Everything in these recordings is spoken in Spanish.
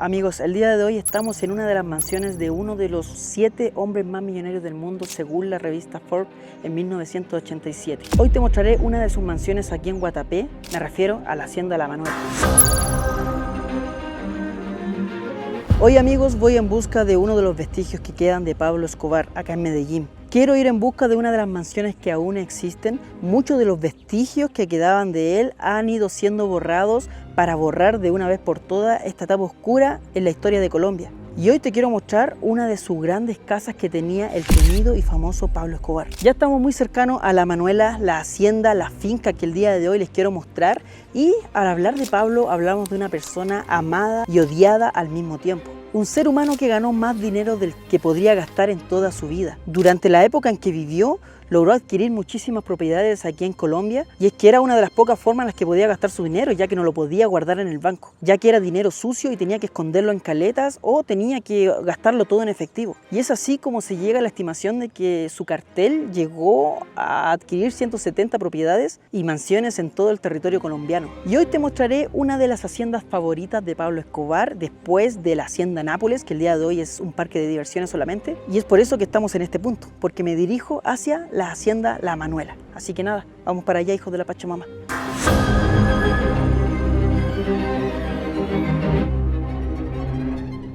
Amigos, el día de hoy estamos en una de las mansiones de uno de los 7 hombres más millonarios del mundo según la revista Forbes en 1987. Hoy te mostraré una de sus mansiones aquí en Guatapé, me refiero a la Hacienda La Manuela. Hoy amigos voy en busca de uno de los vestigios que quedan de Pablo Escobar acá en Medellín. Quiero ir en busca de una de las mansiones que aún existen. Muchos de los vestigios que quedaban de él han ido siendo borrados para borrar de una vez por todas esta etapa oscura en la historia de Colombia. Y hoy te quiero mostrar una de sus grandes casas que tenía el temido y famoso Pablo Escobar. Ya estamos muy cercanos a La Manuela, la hacienda, la finca que el día de hoy les quiero mostrar. Y al hablar de Pablo hablamos de una persona amada y odiada al mismo tiempo. Un ser humano que ganó más dinero del que podría gastar en toda su vida. Durante la época en que vivió, logró adquirir muchísimas propiedades aquí en Colombia, y es que era una de las pocas formas en las que podía gastar su dinero, ya que no lo podía guardar en el banco, ya que era dinero sucio y tenía que esconderlo en caletas o tenía que gastarlo todo en efectivo. Y es así como se llega a la estimación de que su cartel llegó a adquirir 170 propiedades y mansiones en todo el territorio colombiano. Y hoy te mostraré una de las haciendas favoritas de Pablo Escobar, después de la Hacienda Nápoles, que el día de hoy es un parque de diversiones solamente, y es por eso que estamos en este punto, porque me dirijo hacia la Hacienda La Manuela. Así que nada, vamos para allá, hijos de la Pachamama.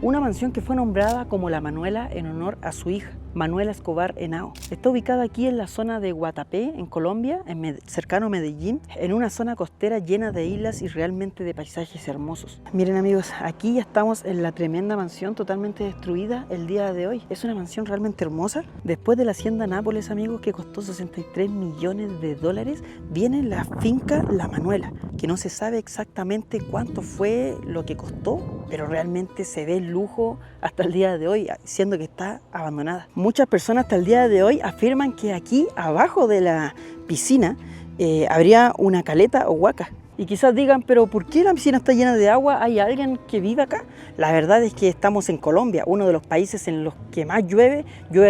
Una mansión que fue nombrada como La Manuela en honor a su hija, Manuela Escobar Henao. Está ubicada aquí en la zona de Guatapé, en Colombia, cercano a Medellín, en una zona costera llena de islas y realmente de paisajes hermosos. Miren amigos, aquí ya estamos en la tremenda mansión totalmente destruida el día de hoy. Es una mansión realmente hermosa. Después de la Hacienda Nápoles, amigos, que costó 63 millones de dólares, viene la finca La Manuela, que no se sabe exactamente cuánto fue lo que costó, pero realmente se ve el lujo hasta el día de hoy, siendo que está abandonada. Muchas personas hasta el día de hoy afirman que aquí abajo de la piscina habría una caleta o huaca. Y quizás digan, pero ¿por qué la piscina está llena de agua? ¿Hay alguien que vive acá? La verdad es que estamos en Colombia, uno de los países en los que más llueve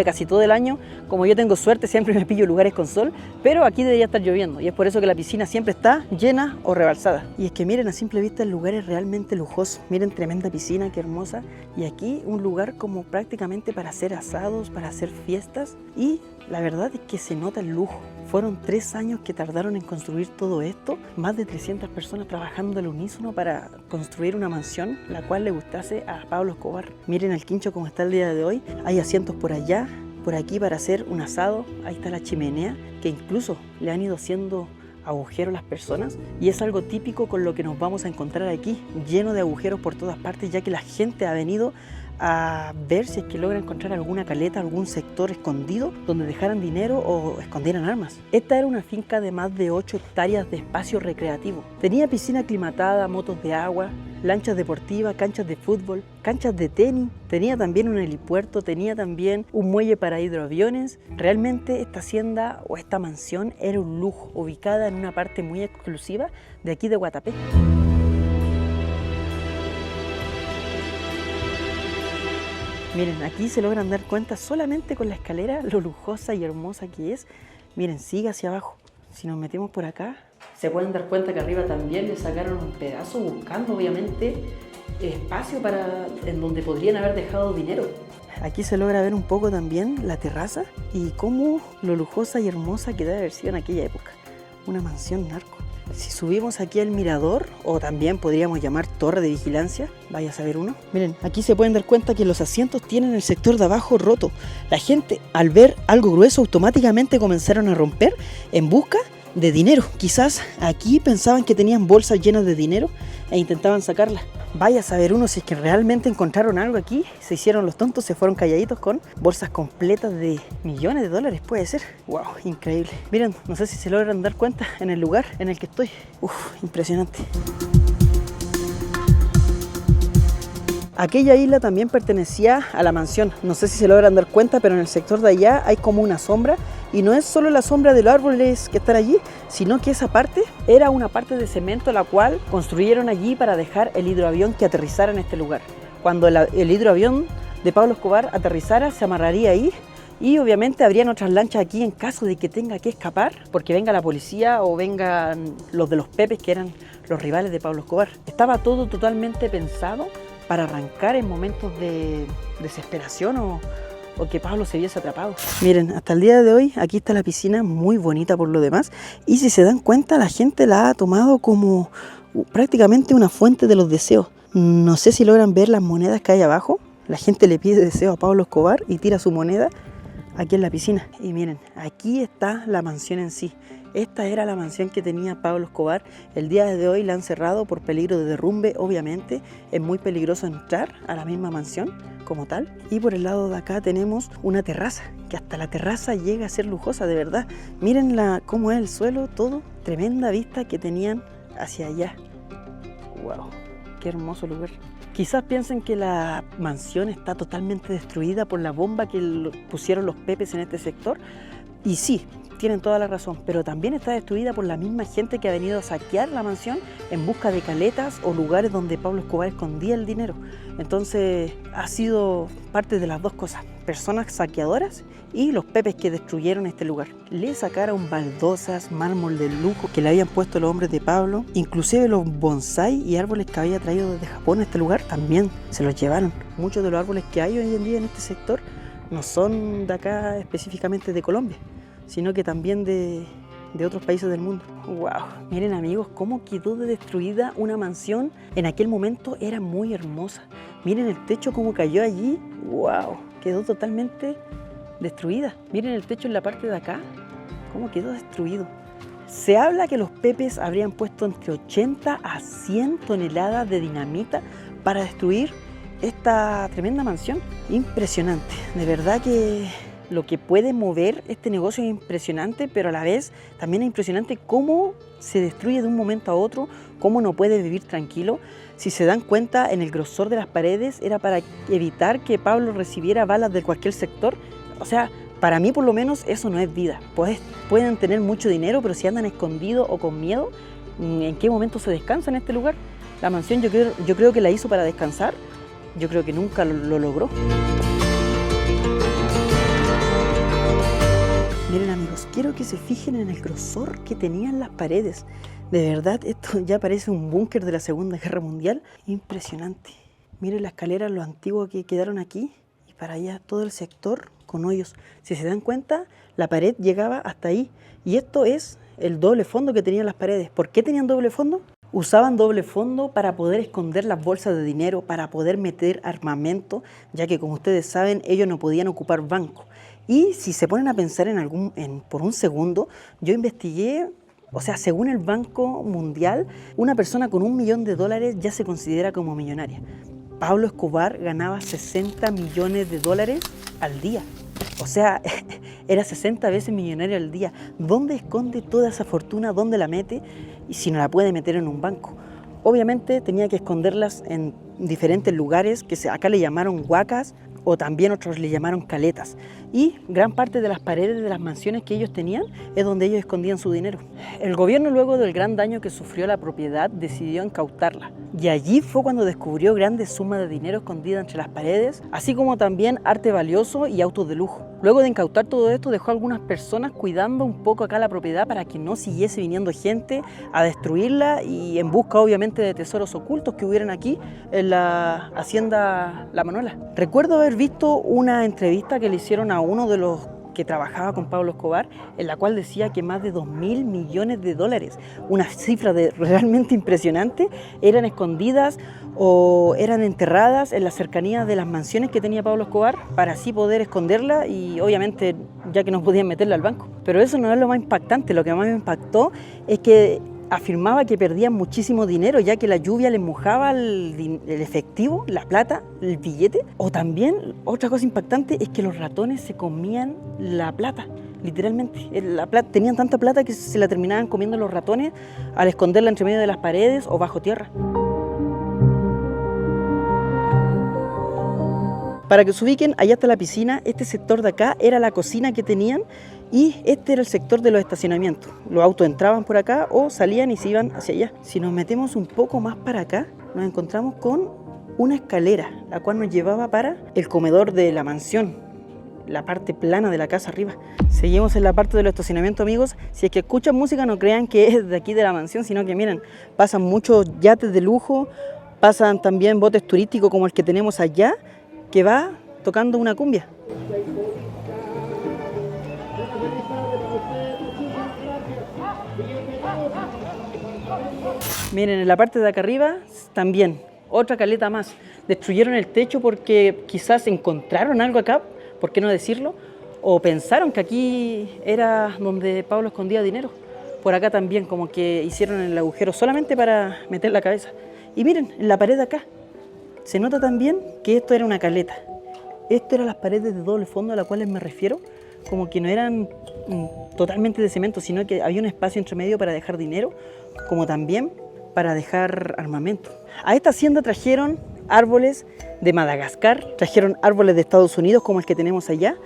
casi todo el año. Como yo tengo suerte, siempre me pillo lugares con sol, pero aquí debería estar lloviendo y es por eso que la piscina siempre está llena o rebalsada. Y es que miren, a simple vista el lugar es realmente lujoso. Miren, tremenda piscina, qué hermosa. Y aquí un lugar como prácticamente para hacer asados, para hacer fiestas, y la verdad es que se nota el lujo. Fueron 3 años que tardaron en construir todo esto, más de 300 personas trabajando al unísono para construir una mansión la cual le gustase a Pablo Escobar. Miren el quincho como está el día de hoy, hay asientos por allá, por aquí para hacer un asado, ahí está la chimenea, que incluso le han ido haciendo agujeros las personas, y es algo típico con lo que nos vamos a encontrar aquí, lleno de agujeros por todas partes, ya que la gente ha venido a ver si es que logra encontrar alguna caleta, algún sector escondido donde dejaran dinero o escondieran armas. Esta era una finca de más de 8 hectáreas de espacio recreativo. Tenía piscina aclimatada, motos de agua, lanchas deportivas, canchas de fútbol, canchas de tenis, tenía también un helipuerto, tenía también un muelle para hidroaviones. Realmente esta hacienda o esta mansión era un lujo, ubicada en una parte muy exclusiva de aquí de Guatapé. Miren, aquí se logran dar cuenta solamente con la escalera lo lujosa y hermosa que es. Miren, sigue hacia abajo. Si nos metemos por acá, se pueden dar cuenta que arriba también le sacaron un pedazo buscando obviamente espacio en donde podrían haber dejado dinero. Aquí se logra ver un poco también la terraza y cómo lo lujosa y hermosa que debe haber sido en aquella época. Una mansión narco. Si subimos aquí al mirador, o también podríamos llamar torre de vigilancia, vaya a saber uno. Miren, aquí se pueden dar cuenta que los asientos tienen el sector de abajo roto. La gente, al ver algo grueso, automáticamente comenzaron a romper en busca de dinero. Quizás aquí pensaban que tenían bolsas llenas de dinero e intentaban sacarlas. Vaya a saber uno si es que realmente encontraron algo aquí, se hicieron los tontos, se fueron calladitos con bolsas completas de millones de dólares, puede ser. Wow, increíble. Miren, no sé si se logran dar cuenta en el lugar en el que estoy. Impresionante. Aquella isla también pertenecía a la mansión. No sé si se logran dar cuenta, pero en el sector de allá hay como una sombra Y no es solo la sombra de los árboles que están allí, sino que esa parte era una parte de cemento la cual construyeron allí para dejar el hidroavión que aterrizara en este lugar. Cuando el hidroavión de Pablo Escobar aterrizara, se amarraría ahí y obviamente habrían otras lanchas aquí en caso de que tenga que escapar, porque venga la policía o vengan los de los Pepes, que eran los rivales de Pablo Escobar. Estaba todo totalmente pensado para arrancar en momentos de desesperación o que Pablo se viese atrapado. Miren, hasta el día de hoy aquí está la piscina, muy bonita por lo demás, y si se dan cuenta la gente la ha tomado como prácticamente una fuente de los deseos. No sé si logran ver las monedas que hay abajo. La gente le pide deseo a Pablo Escobar y tira su moneda aquí en la piscina. Y miren, aquí está la mansión en sí. Esta era la mansión que tenía Pablo Escobar. El día de hoy la han cerrado por peligro de derrumbe, obviamente. Es muy peligroso entrar a la misma mansión como tal. Y por el lado de acá tenemos una terraza, que hasta la terraza llega a ser lujosa, de verdad. Miren cómo es el suelo, todo. Tremenda vista que tenían hacia allá. ¡Wow! ¡Qué hermoso lugar! Quizás piensen que la mansión está totalmente destruida por la bomba que pusieron los Pepes en este sector. Y sí, tienen toda la razón, pero también está destruida por la misma gente que ha venido a saquear la mansión en busca de caletas o lugares donde Pablo Escobar escondía el dinero. Entonces ha sido parte de las dos cosas, personas saqueadoras y los Pepes que destruyeron este lugar. Le sacaron baldosas, mármol de lujo que le habían puesto los hombres de Pablo, inclusive los bonsái y árboles que había traído desde Japón a este lugar también se los llevaron. Muchos de los árboles que hay hoy en día en este sector no son de acá específicamente de Colombia, sino que también de otros países del mundo. ¡Wow! Miren amigos, cómo quedó de destruida una mansión. En aquel momento era muy hermosa. Miren el techo cómo cayó allí. ¡Wow! Quedó totalmente destruida. Miren el techo en la parte de acá, cómo quedó destruido. Se habla que los Pepes habrían puesto entre 80 a 100 toneladas de dinamita para destruir esta tremenda mansión. Impresionante, de verdad que lo que puede mover este negocio es impresionante, pero a la vez también es impresionante cómo se destruye de un momento a otro, cómo no puede vivir tranquilo. Si se dan cuenta, en el grosor de las paredes era para evitar que Pablo recibiera balas de cualquier sector. O sea, para mí por lo menos eso no es vida. Pueden tener mucho dinero, pero si andan escondidos o con miedo, ¿en qué momento se descansa en este lugar? La mansión yo creo que la hizo para descansar. Yo creo que nunca lo logró. Miren amigos, quiero que se fijen en el grosor que tenían las paredes. De verdad, esto ya parece un búnker de la Segunda Guerra Mundial. Impresionante. Miren la escalera, lo antiguo que quedaron aquí. Y para allá todo el sector con hoyos. Si se dan cuenta, la pared llegaba hasta ahí. Y esto es el doble fondo que tenían las paredes. ¿Por qué tenían doble fondo? Usaban doble fondo para poder esconder las bolsas de dinero, para poder meter armamento, ya que como ustedes saben, ellos no podían ocupar bancos. Y si se ponen a pensar por un segundo, yo investigué, o sea, según el Banco Mundial, una persona con $1 millón ya se considera como millonaria. Pablo Escobar ganaba $60 millones al día. O sea, era 60 veces millonario al día. ¿Dónde esconde toda esa fortuna? ¿Dónde la mete? Y si no la puede meter en un banco. Obviamente tenía que esconderlas en diferentes lugares que acá le llamaron huacas o también otros le llamaron caletas. Y gran parte de las paredes de las mansiones que ellos tenían es donde ellos escondían su dinero. El gobierno, luego del gran daño que sufrió la propiedad, decidió incautarla. Y allí fue cuando descubrió grandes sumas de dinero escondidas entre las paredes, así como también arte valioso y autos de lujo. Luego de incautar todo esto, dejó a algunas personas cuidando un poco acá la propiedad para que no siguiese viniendo gente a destruirla y en busca obviamente de tesoros ocultos que hubieran aquí en la hacienda La Manuela. Recuerdo haber visto una entrevista que le hicieron a uno de los que trabajaba con Pablo Escobar, en la cual decía que más de $2.000 millones, una cifra realmente impresionante, eran escondidas o eran enterradas en las cercanías de las mansiones que tenía Pablo Escobar para así poder esconderla y obviamente ya que no podían meterla al banco. Pero eso no es lo más impactante, lo que más me impactó es que afirmaba que perdían muchísimo dinero ya que la lluvia les mojaba el efectivo, la plata, el billete. O también, otra cosa impactante es que los ratones se comían la plata, literalmente. Tenían tanta plata que se la terminaban comiendo los ratones al esconderla entre medio de las paredes o bajo tierra. Para que se ubiquen, allá está la piscina. Este sector de acá era la cocina que tenían Y este era el sector de los estacionamientos. Los autos entraban por acá o salían y se iban hacia allá. Si nos metemos un poco más para acá, nos encontramos con una escalera, la cual nos llevaba para el comedor de la mansión, la parte plana de la casa arriba. Seguimos en la parte de los estacionamientos, amigos. Si es que escuchan música, no crean que es de aquí de la mansión, sino que miren, pasan muchos yates de lujo, pasan también botes turísticos como el que tenemos allá, que va tocando una cumbia. Miren, en la parte de acá arriba también, otra caleta más. Destruyeron el techo porque quizás encontraron algo acá, ¿por qué no decirlo? O pensaron que aquí era donde Pablo escondía dinero. Por acá también, como que hicieron el agujero solamente para meter la cabeza. Y miren, en la pared de acá, se nota también que esto era una caleta. Esto eran las paredes de doble fondo a las cuales me refiero, como que no eran totalmente de cemento, sino que había un espacio entre medio para dejar dinero, como también para dejar armamento. A esta hacienda trajeron árboles de Madagascar, trajeron árboles de Estados Unidos como el que tenemos allá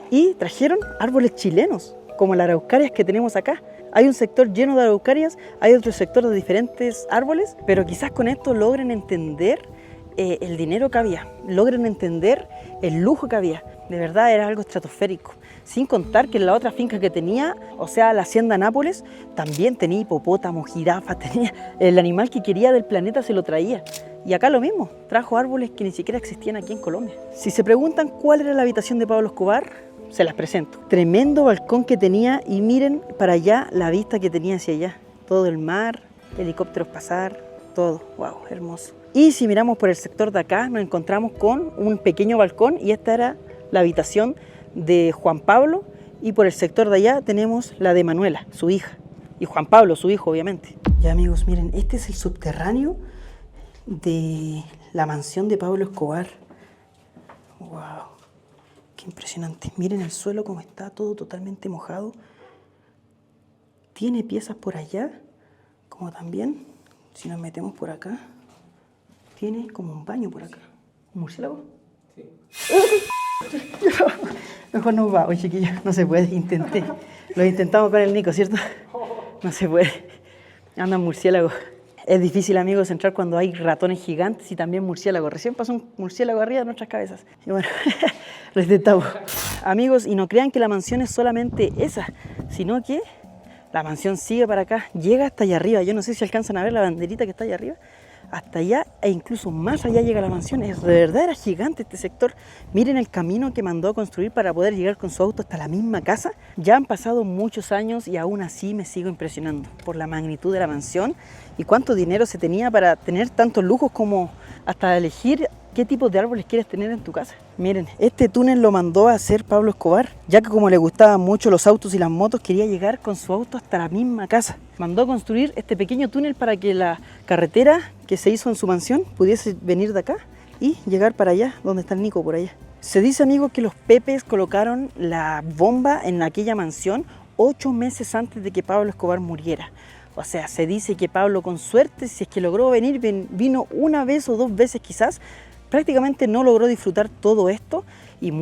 y trajeron árboles chilenos como las araucarias que tenemos acá. Hay un sector lleno de araucarias, hay otro sector de diferentes árboles, pero quizás con esto logren entender el dinero que había, logren entender el lujo que había. De verdad era algo estratosférico. Sin contar que en la otra finca que tenía, o sea, la hacienda Nápoles, también tenía hipopótamos, jirafas, tenía el animal que quería del planeta, se lo traía. Y acá lo mismo, trajo árboles que ni siquiera existían aquí en Colombia. Si se preguntan cuál era la habitación de Pablo Escobar, se las presento. Tremendo balcón que tenía y miren para allá la vista que tenía hacia allá. Todo el mar, helicópteros pasar, todo, wow, hermoso. Y si miramos por el sector de acá, nos encontramos con un pequeño balcón y esta era la habitación de Juan Pablo, y por el sector de allá tenemos la de Manuela, su hija, y Juan Pablo, su hijo, obviamente. Ya, amigos, miren, este es el subterráneo de la mansión de Pablo Escobar. Wow, qué impresionante. Miren el suelo como está, todo totalmente mojado. Tiene piezas por allá, como también, si nos metemos por acá, tiene como un baño por acá. ¿Un murciélago? Sí. Mejor no va, oye, chiquillos, no se puede, intenté. Lo intentamos con el Nico, ¿cierto? No se puede. Andan murciélagos. Es difícil, amigos, entrar cuando hay ratones gigantes y también murciélagos. Recién pasó un murciélago arriba de nuestras cabezas. Y bueno, lo intentamos. Amigos, y no crean que la mansión es solamente esa, sino que la mansión sigue para acá, llega hasta allá arriba. Yo no sé si alcanzan a ver la banderita que está allá arriba. Hasta allá e incluso más allá llega la mansión. Es de verdad, era gigante este sector. Miren el camino que mandó a construir para poder llegar con su auto hasta la misma casa. Ya han pasado muchos años y aún así me sigo impresionando por la magnitud de la mansión y cuánto dinero se tenía para tener tantos lujos como hasta elegir qué tipo de árboles quieres tener en tu casa. Miren, este túnel lo mandó a hacer Pablo Escobar, ya que como le gustaban mucho los autos y las motos, quería llegar con su auto hasta la misma casa. Mandó a construir este pequeño túnel para que la carretera que se hizo en su mansión pudiese venir de acá y llegar para allá, donde está el Nico, por allá. Se dice, amigos, que los Pepes colocaron la bomba en aquella mansión 8 meses antes de que Pablo Escobar muriera. O sea, se dice que Pablo, con suerte, si es que logró venir, vino una vez o 2 veces quizás, prácticamente no logró disfrutar todo esto y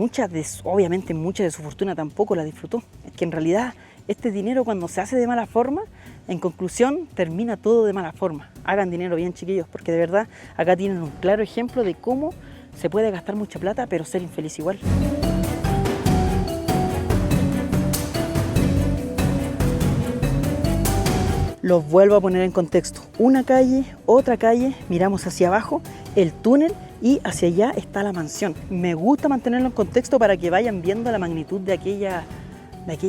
obviamente mucha de su fortuna tampoco la disfrutó. Es que en realidad este dinero, cuando se hace de mala forma, en conclusión termina todo de mala forma. Hagan dinero bien, chiquillos, porque de verdad acá tienen un claro ejemplo de cómo se puede gastar mucha plata pero ser infeliz igual. Los vuelvo a poner en contexto. Una calle, otra calle, miramos hacia abajo, el túnel, y hacia allá está la mansión. Me gusta mantenerlo en contexto para que vayan viendo la magnitud de aquella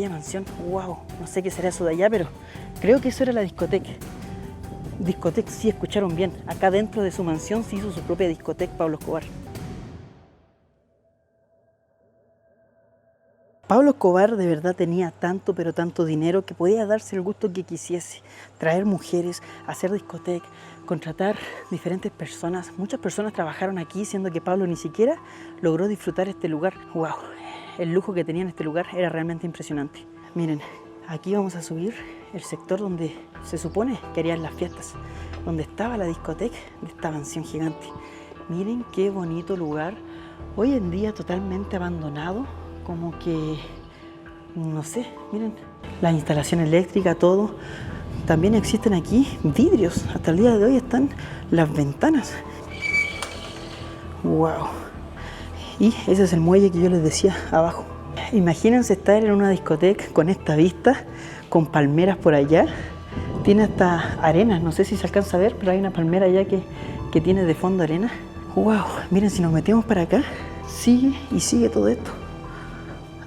mansión. ¡Wow! No sé qué será eso de allá, pero creo que eso era la discoteca. Discoteca, sí, escucharon bien. Acá dentro de su mansión se hizo su propia discoteca Pablo Escobar. Pablo Escobar de verdad tenía tanto, pero tanto dinero que podía darse el gusto que quisiese. Traer mujeres, hacer discoteca, contratar diferentes personas. Muchas personas trabajaron aquí, siendo que Pablo ni siquiera logró disfrutar este lugar. ¡Wow! El lujo que tenía en este lugar era realmente impresionante. Miren, aquí vamos a subir el sector donde se supone que harían las fiestas, donde estaba la discoteca de esta mansión gigante. Miren qué bonito lugar. Hoy en día totalmente abandonado. Como que no sé, miren, la instalación eléctrica, todo. También existen aquí vidrios, hasta el día de hoy están las ventanas. Wow. Y ese es el muelle que yo les decía abajo. Imagínense estar en una discoteca con esta vista, con palmeras por allá. Tiene hasta arena, no sé si se alcanza a ver, pero hay una palmera allá que tiene de fondo arena. Wow, miren, si nos metemos para acá, sigue y sigue todo esto.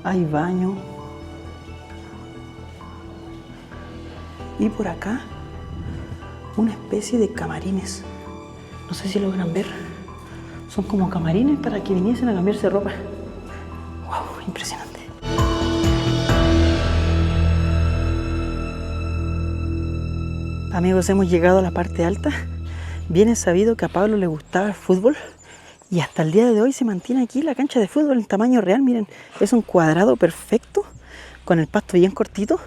Hay baño. Y por acá, una especie de camarines. No sé si logran ver. Son como camarines para que viniesen a cambiarse ropa. Wow, impresionante. Amigos, hemos llegado a la parte alta. Bien es sabido que a Pablo le gustaba el fútbol y hasta el día de hoy se mantiene aquí la cancha de fútbol en tamaño real. Miren, es un cuadrado perfecto con el pasto bien cortito.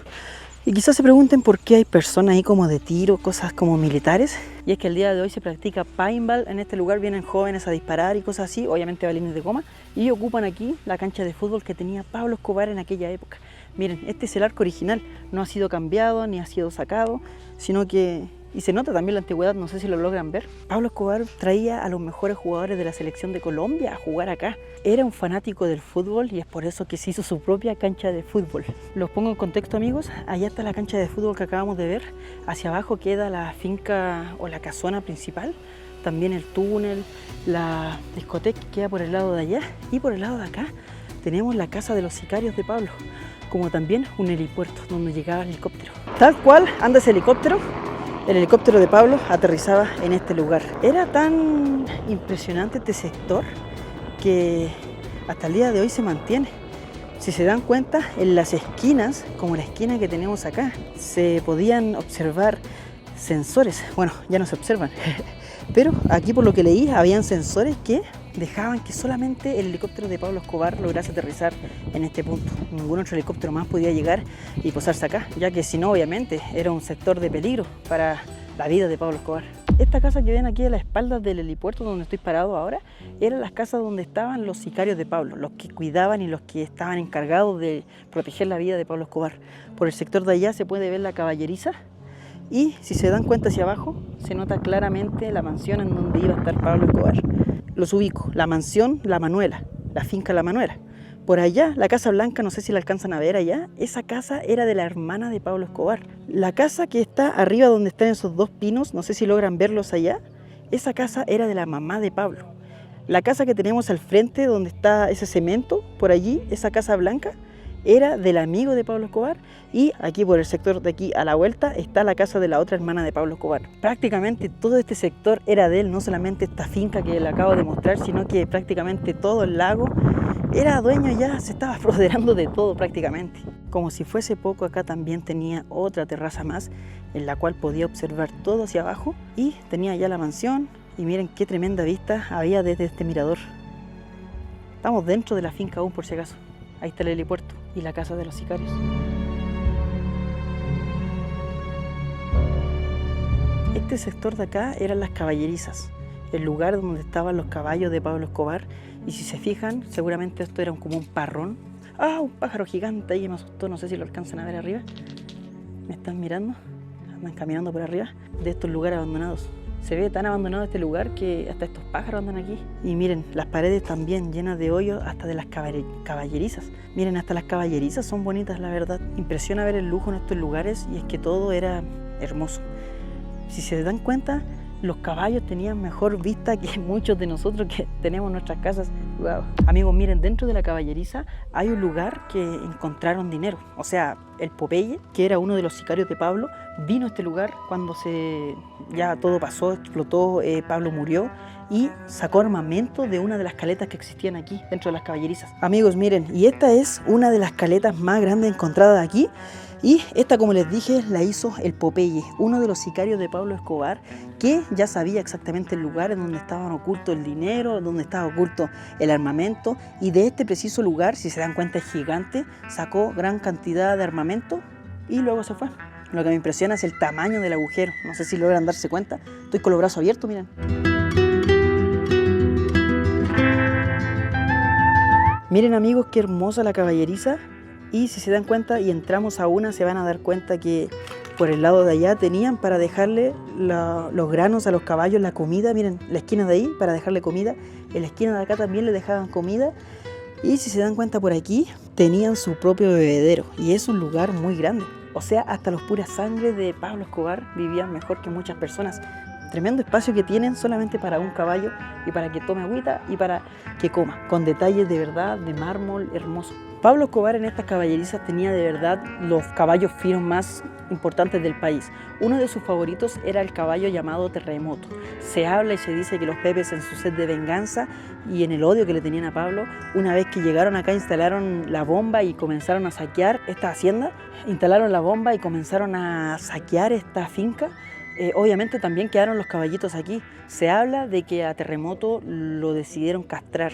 Y quizás se pregunten por qué hay personas ahí como de tiro, cosas como militares. Y es que el día de hoy se practica paintball. En este lugar vienen jóvenes a disparar y cosas así, obviamente balines de goma. Y ocupan aquí la cancha de fútbol que tenía Pablo Escobar en aquella época. Miren, este es el arco original. No ha sido cambiado ni ha sido sacado, sino que... Y se nota también la antigüedad, no sé si lo logran ver. Pablo Escobar traía a los mejores jugadores de la selección de Colombia a jugar acá. Era un fanático del fútbol y es por eso que se hizo su propia cancha de fútbol. Los pongo en contexto, amigos. Allá está la cancha de fútbol que acabamos de ver. Hacia abajo queda la finca o la casona principal. También el túnel, la discoteca que queda por el lado de allá. Y por el lado de acá tenemos la casa de los sicarios de Pablo, como también un helipuerto donde llegaba el helicóptero. Tal cual anda ese helicóptero. El helicóptero de Pablo aterrizaba en este lugar. Era tan impresionante este sector que hasta el día de hoy se mantiene. Si se dan cuenta, en las esquinas, como la esquina que tenemos acá, se podían observar sensores. Bueno, ya no se observan, pero aquí por lo que leí, habían sensores que dejaban que solamente el helicóptero de Pablo Escobar lograse aterrizar en este punto. Ningún otro helicóptero más podía llegar y posarse acá, ya que si no, obviamente, era un sector de peligro para la vida de Pablo Escobar. Esta casa que ven aquí a la espalda del helipuerto donde estoy parado ahora, eran las casas donde estaban los sicarios de Pablo, los que cuidaban y los que estaban encargados de proteger la vida de Pablo Escobar. Por el sector de allá se puede ver la caballeriza. Y si se dan cuenta hacia abajo, se nota claramente la mansión en donde iba a estar Pablo Escobar. Los ubico, la mansión La Manuela, la finca La Manuela. Por allá, la Casa Blanca, no sé si la alcanzan a ver allá, esa casa era de la hermana de Pablo Escobar. La casa que está arriba donde están esos dos pinos, no sé si logran verlos allá, esa casa era de la mamá de Pablo. La casa que tenemos al frente, donde está ese cemento, por allí, esa Casa Blanca, era del amigo de Pablo Escobar, y aquí por el sector de aquí a la vuelta está la casa de la otra hermana de Pablo Escobar. Prácticamente todo este sector era de él, no solamente esta finca que le acabo de mostrar, sino que prácticamente todo el lago era dueño ya, se estaba apoderando de todo prácticamente. Como si fuese poco, acá también tenía otra terraza más en la cual podía observar todo hacia abajo y tenía ya la mansión, y miren qué tremenda vista había desde este mirador. Estamos dentro de la finca aún, por si acaso. Ahí está el helipuerto y la casa de los sicarios. Este sector de acá eran las caballerizas, el lugar donde estaban los caballos de Pablo Escobar. Y si se fijan, seguramente esto era como un parrón. ¡Ah! Un pájaro gigante ahí que me asustó, no sé si lo alcanzan a ver arriba. ¿Me están mirando? Andan caminando por arriba de estos lugares abandonados. Se ve tan abandonado este lugar que hasta estos pájaros andan aquí. Y miren, las paredes también llenas de hoyos, hasta de las caballerizas. Miren, hasta las caballerizas son bonitas, la verdad. Impresiona ver el lujo en estos lugares, y es que todo era hermoso. Si se dan cuenta, los caballos tenían mejor vista que muchos de nosotros que tenemos nuestras casas. Wow. Amigos, miren, dentro de la caballeriza hay un lugar que encontraron dinero. O sea, el Popeye, que era uno de los sicarios de Pablo, vino a este lugar cuando ya todo pasó, explotó, Pablo murió, y sacó armamento de una de las caletas que existían aquí dentro de las caballerizas. Amigos, miren, y esta es una de las caletas más grandes encontradas aquí. Y esta, como les dije, la hizo el Popeye, uno de los sicarios de Pablo Escobar, que ya sabía exactamente el lugar en donde estaban oculto el dinero, donde estaba oculto el armamento, y de este preciso lugar, si se dan cuenta es gigante, sacó gran cantidad de armamento y luego se fue. Lo que me impresiona es el tamaño del agujero, no sé si logran darse cuenta, estoy con los brazos abiertos, miren. Miren, amigos, qué hermosa la caballeriza. Y si se dan cuenta y entramos a una, se van a dar cuenta que por el lado de allá tenían para dejarle los granos a los caballos, la comida. Miren, la esquina de ahí para dejarle comida. En la esquina de acá también le dejaban comida. Y si se dan cuenta por aquí, tenían su propio bebedero. Y es un lugar muy grande. O sea, hasta los puras sangre de Pablo Escobar vivían mejor que muchas personas. Tremendo espacio que tienen solamente para un caballo y para que tome agüita y para que coma, con detalles de verdad de mármol hermoso. Pablo Escobar en estas caballerizas tenía de verdad los caballos finos más importantes del país. Uno de sus favoritos era el caballo llamado Terremoto. Se habla y se dice que los Pepes, en su sed de venganza y en el odio que le tenían a Pablo, una vez que llegaron acá instalaron la bomba y comenzaron a saquear esta hacienda, instalaron la bomba y comenzaron a saquear esta finca. Obviamente también quedaron los caballitos aquí. Se habla de que a Terremoto lo decidieron castrar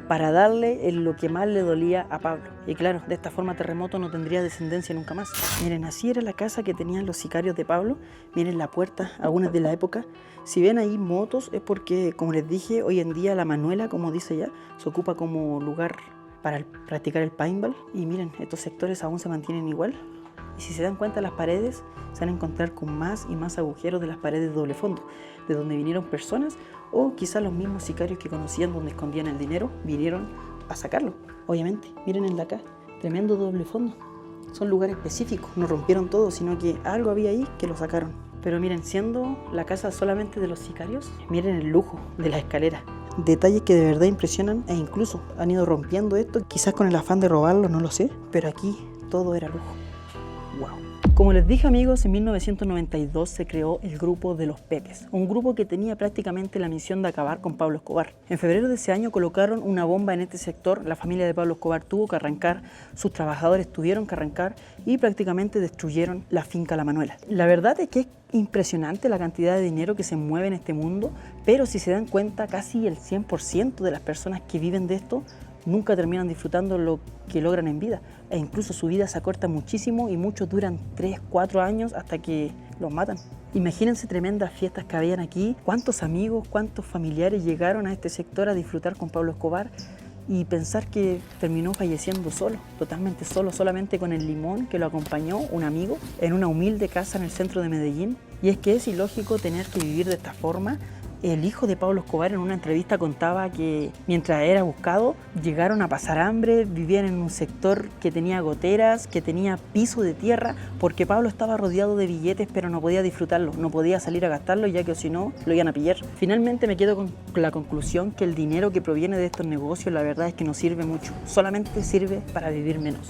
para darle lo que más le dolía a Pablo. Y claro, de esta forma Terremoto no tendría descendencia nunca más. Miren, así era la casa que tenían los sicarios de Pablo. Miren la puerta, algunas de la época. Si ven ahí motos es porque, como les dije, hoy en día la Manuela, como dice ya, se ocupa como lugar para practicar el paintball. Y miren, estos sectores aún se mantienen igual. Y si se dan cuenta, las paredes se van a encontrar con más y más agujeros de las paredes de doble fondo, de donde vinieron personas o quizás los mismos sicarios que conocían donde escondían el dinero vinieron a sacarlo. Obviamente, miren el de acá, tremendo doble fondo. Son lugares específicos, no rompieron todo, sino que algo había ahí que lo sacaron. Pero miren, siendo la casa solamente de los sicarios, miren el lujo de la escalera. Detalles que de verdad impresionan e incluso han ido rompiendo esto, quizás con el afán de robarlo, no lo sé, pero aquí todo era lujo. Wow. Como les dije, amigos, en 1992 se creó el grupo de los Pepes, un grupo que tenía prácticamente la misión de acabar con Pablo Escobar. En febrero de ese año colocaron una bomba en este sector, la familia de Pablo Escobar tuvo que arrancar, sus trabajadores tuvieron que arrancar y prácticamente destruyeron la finca La Manuela. La verdad es que es impresionante la cantidad de dinero que se mueve en este mundo, pero si se dan cuenta, casi el 100% de las personas que viven de esto nunca terminan disfrutando lo que logran en vida, e incluso su vida se acorta muchísimo y muchos duran 3, 4 años hasta que los matan. Imagínense tremendas fiestas que habían aquí, cuántos amigos, cuántos familiares llegaron a este sector a disfrutar con Pablo Escobar y pensar que terminó falleciendo solo, totalmente solo, solamente con el limón que lo acompañó, un amigo, en una humilde casa en el centro de Medellín. Y es que es ilógico tener que vivir de esta forma. El hijo de Pablo Escobar en una entrevista contaba que mientras era buscado llegaron a pasar hambre, vivían en un sector que tenía goteras, que tenía piso de tierra, porque Pablo estaba rodeado de billetes pero no podía disfrutarlo, no podía salir a gastarlo ya que si no lo iban a pillar. Finalmente me quedo con la conclusión que el dinero que proviene de estos negocios la verdad es que no sirve mucho, solamente sirve para vivir menos.